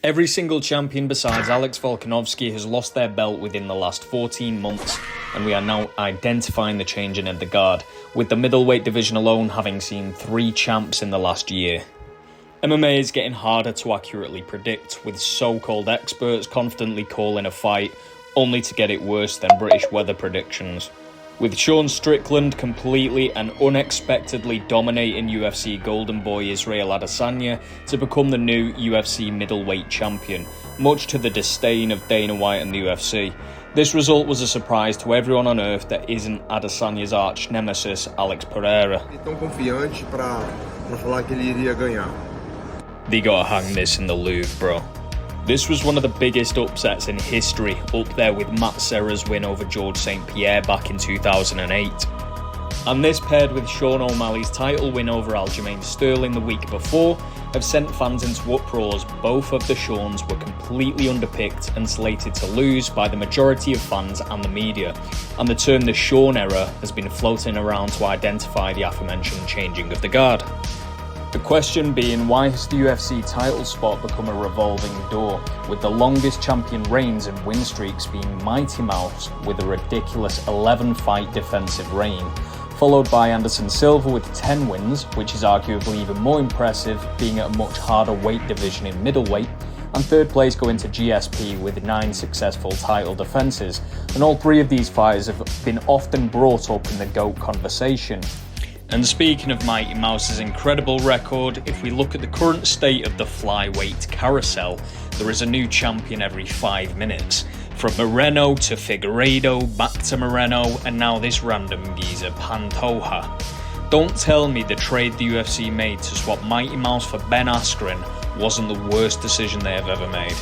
Every single champion besides Alex Volkanovski has lost their belt within the last 14 months, and we are now identifying the changing of the guard, with the middleweight division alone having seen 3 champs in the last year. MMA is getting harder to accurately predict, with so-called experts confidently calling a fight, only to get it worse than British weather predictions. With Sean Strickland completely and unexpectedly dominating UFC golden boy Israel Adesanya to become the new UFC middleweight champion, much to the disdain of Dana White and the UFC. This result was a surprise to everyone on earth that isn't Adesanya's arch nemesis Alex Pereira. They gotta hang this in the Louvre, bro. This was one of the biggest upsets in history, up there with Matt Serra's win over George St. Pierre back in 2008. And this, paired with Sean O'Malley's title win over Aljamain Sterling the week before, have sent fans into uproars. Both of the Seans were completely underpicked and slated to lose by the majority of fans and the media, and the term the Sean era has been floating around to identify the aforementioned changing of the guard. The question being, why has the UFC title spot become a revolving door, with the longest champion reigns and win streaks being Mighty Mouse with a ridiculous 11-fight defensive reign, followed by Anderson Silva with 10 wins, which is arguably even more impressive, being at a much harder weight division in middleweight, and third place going to GSP with 9 successful title defences, and all 3 of these fighters have been often brought up in the GOAT conversation. And speaking of Mighty Mouse's incredible record, if we look at the current state of the flyweight carousel, there is a new champion every 5 minutes. From Moreno to Figueiredo, back to Moreno, and now this random geezer Pantoja. Don't tell me the trade the UFC made to swap Mighty Mouse for Ben Askren wasn't the worst decision they have ever made.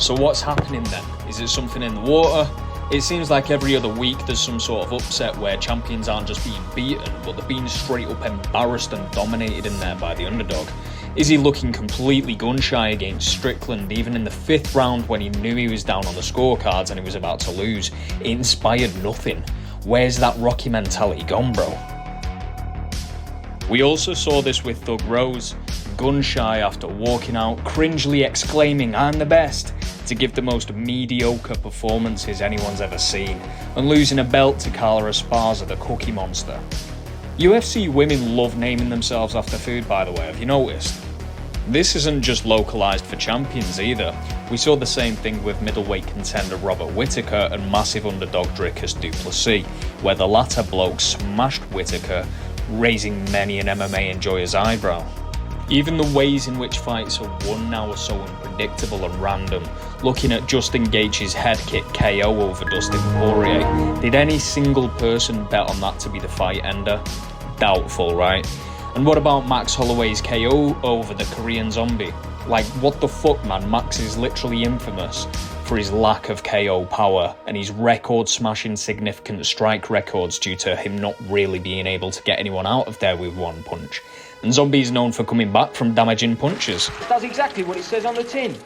So what's happening then? Is it something in the water? It seems like every other week there's some sort of upset where champions aren't just being beaten, but they're being straight up embarrassed and dominated in there by the underdog. Is he looking completely gun-shy against Strickland, even in the 5th round when he knew he was down on the scorecards and he was about to lose? It inspired nothing. Where's that Rocky mentality gone, bro? We also saw this with Thug Rose, gun-shy after walking out, cringely exclaiming, "I'm the best," to give the most mediocre performances anyone's ever seen, and losing a belt to Carla Esparza, the Cookie Monster. UFC women love naming themselves after food, by the way, have you noticed? This isn't just localised for champions either. We saw the same thing with middleweight contender Robert Whittaker and massive underdog Dricus du Plessis, where the latter bloke smashed Whittaker, raising many an MMA enjoyer's eyebrow. Even the ways in which fights are won now are so unpredictable and random. Looking at Justin Gaethje's head kick KO over Dustin Poirier, did any single person bet on that to be the fight ender? Doubtful, right? And what about Max Holloway's KO over the Korean Zombie? Like, what the fuck, man? Max is literally infamous for his lack of KO power and his record-smashing significant strike records due to him not really being able to get anyone out of there with one punch. And Zombie's known for coming back from damaging punches. Does exactly what it says on the tin.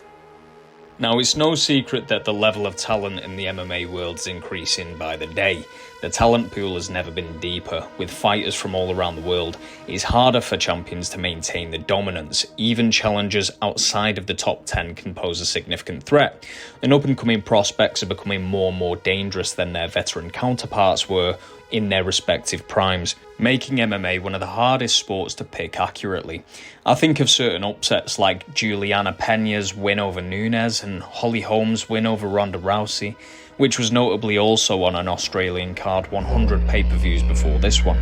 Now, it's no secret that the level of talent in the MMA world is increasing by the day. The talent pool has never been deeper, with fighters from all around the world. It's harder for champions to maintain the dominance. Even challengers outside of the top 10 can pose a significant threat, and up-and-coming prospects are becoming more and more dangerous than their veteran counterparts were in their respective primes, making MMA one of the hardest sports to pick accurately. I think of certain upsets like Juliana Peña's win over Nunes and Holly Holm's win over Ronda Rousey, which was notably also on an Australian card 100 pay-per-views before this one.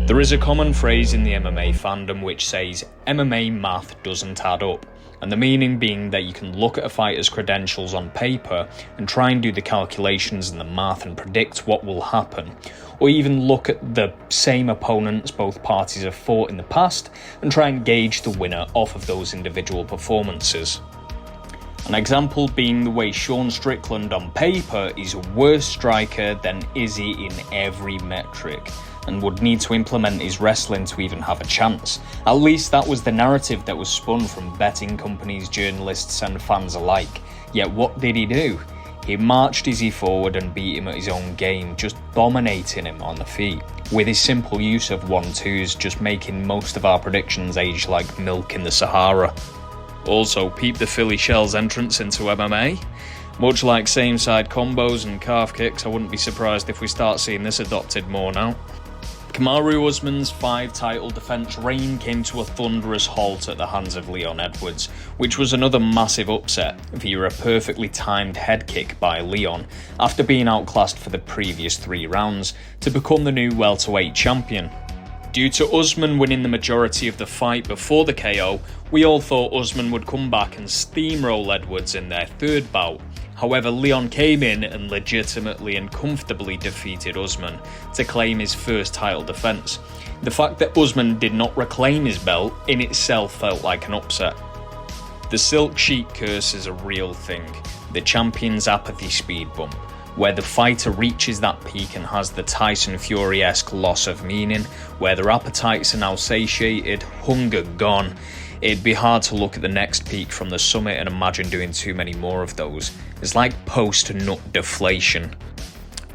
There is a common phrase in the MMA fandom which says, MMA math doesn't add up, and the meaning being that you can look at a fighter's credentials on paper and try and do the calculations and the math and predict what will happen, or even look at the same opponents both parties have fought in the past and try and gauge the winner off of those individual performances. An example being the way Sean Strickland on paper is a worse striker than Izzy in every metric, and would need to implement his wrestling to even have a chance. At least that was the narrative that was spun from betting companies, journalists and fans alike. Yet what did he do? He marched Izzy forward and beat him at his own game, just dominating him on the feet, with his simple use of 1-2s just making most of our predictions age like milk in the Sahara. Also, peep the Philly Shell's entrance into MMA. Much like same-side combos and calf kicks, I wouldn't be surprised if we start seeing this adopted more now. Kamaru Usman's 5-title defense reign came to a thunderous halt at the hands of Leon Edwards, which was another massive upset via a perfectly timed head kick by Leon after being outclassed for the previous 3 rounds to become the new welterweight champion. Due to Usman winning the majority of the fight before the KO, we all thought Usman would come back and steamroll Edwards in their 3rd bout. However, Leon came in and legitimately and comfortably defeated Usman to claim his 1st title defense. The fact that Usman did not reclaim his belt in itself felt like an upset. The silk sheet curse is a real thing, the champion's apathy speed bump, where the fighter reaches that peak and has the Tyson Fury-esque loss of meaning, where their appetites are now satiated, hunger gone. It'd be hard to look at the next peak from the summit and imagine doing too many more of those. It's like post-nut deflation.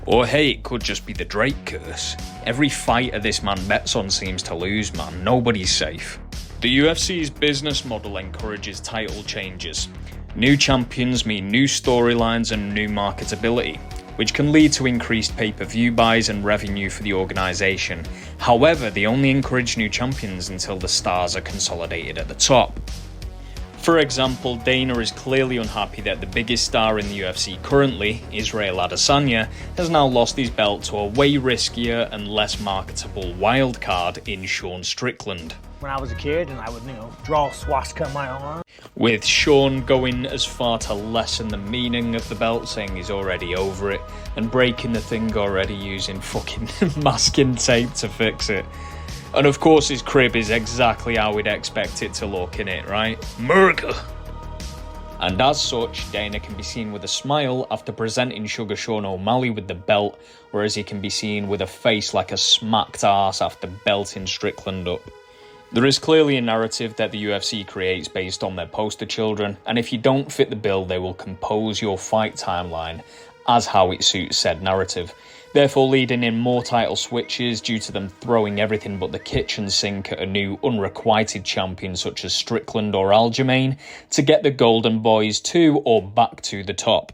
Or hey, it could just be the Drake curse. Every fighter this man bets on seems to lose, man. Nobody's safe. The UFC's business model encourages title changes. New champions mean new storylines and new marketability, which can lead to increased pay-per-view buys and revenue for the organisation. However, they only encourage new champions until the stars are consolidated at the top. For example, Dana is clearly unhappy that the biggest star in the UFC currently, Israel Adesanya, has now lost his belt to a way riskier and less marketable wildcard in Sean Strickland. When I was a kid and I would, draw a swastika on my arm. With Sean going as far to lessen the meaning of the belt, saying he's already over it, and breaking the thing already using fucking masking tape to fix it. And of course his crib is exactly how we'd expect it to look, innit, right? America! And as such, Dana can be seen with a smile after presenting Sugar Sean O'Malley with the belt, whereas he can be seen with a face like a smacked arse after belting Strickland up. There is clearly a narrative that the UFC creates based on their poster children, and if you don't fit the bill, they will compose your fight timeline as how it suits said narrative, therefore leading in more title switches due to them throwing everything but the kitchen sink at a new unrequited champion such as Strickland or Aljamain to get the Golden Boys to or back to the top,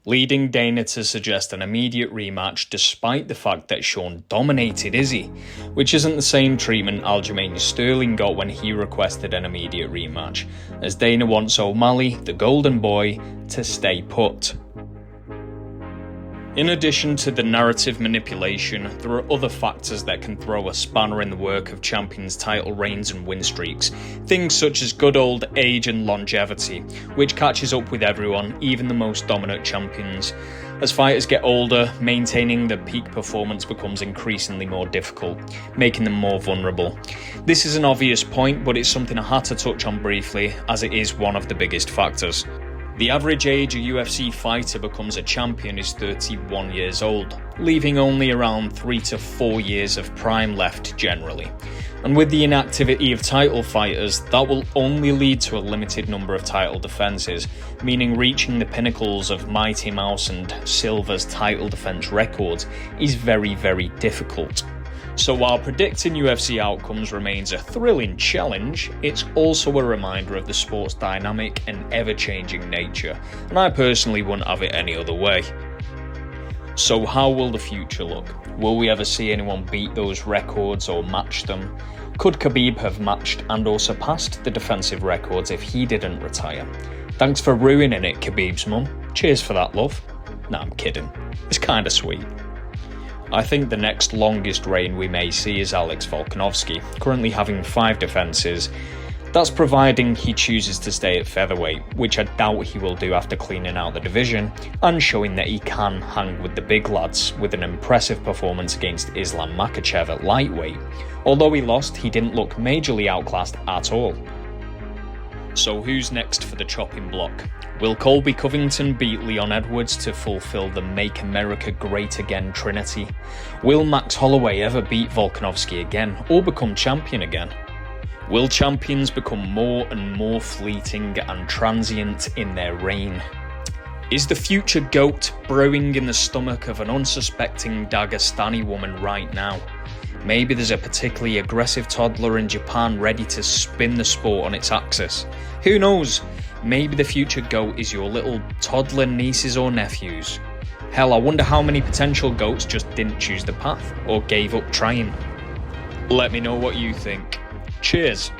leading Dana to suggest an immediate rematch despite the fact that Sean dominated Izzy, which isn't the same treatment Aljamain Sterling got when he requested an immediate rematch, as Dana wants O'Malley, the Golden Boy, to stay put. In addition to the narrative manipulation, there are other factors that can throw a spanner in the work of champions' title reigns and win streaks, things such as good old age and longevity, which catches up with everyone, even the most dominant champions. As fighters get older, maintaining their peak performance becomes increasingly more difficult, making them more vulnerable. This is an obvious point, but it's something I had to touch on briefly, as it is one of the biggest factors. The average age a UFC fighter becomes a champion is 31 years old, leaving only around 3 to 4 years of prime left generally. And with the inactivity of title fighters, that will only lead to a limited number of title defences, meaning reaching the pinnacles of Mighty Mouse and Silva's title defence records is very, very difficult. So while predicting UFC outcomes remains a thrilling challenge, it's also a reminder of the sport's dynamic and ever-changing nature, and I personally wouldn't have it any other way. So how will the future look? Will we ever see anyone beat those records or match them? Could Khabib have matched and or surpassed the defensive records if he didn't retire? Thanks for ruining it, Khabib's mum. Cheers for that, love. Nah, I'm kidding. It's kinda sweet. I think the next longest reign we may see is Alex Volkanovski, currently having 5 defences. That's providing he chooses to stay at featherweight, which I doubt he will do after cleaning out the division, and showing that he can hang with the big lads with an impressive performance against Islam Makhachev at lightweight. Although he lost, he didn't look majorly outclassed at all. So who's next for the chopping block? Will Colby Covington beat Leon Edwards to fulfill the Make America Great Again trinity? Will Max Holloway ever beat Volkanovski again, or become champion again? Will champions become more and more fleeting and transient in their reign? Is the future GOAT brewing in the stomach of an unsuspecting Dagestani woman right now? Maybe there's a particularly aggressive toddler in Japan ready to spin the sport on its axis. Who knows? Maybe the future GOAT is your little toddler nieces or nephews. Hell, I wonder how many potential GOATs just didn't choose the path or gave up trying. Let me know what you think. Cheers.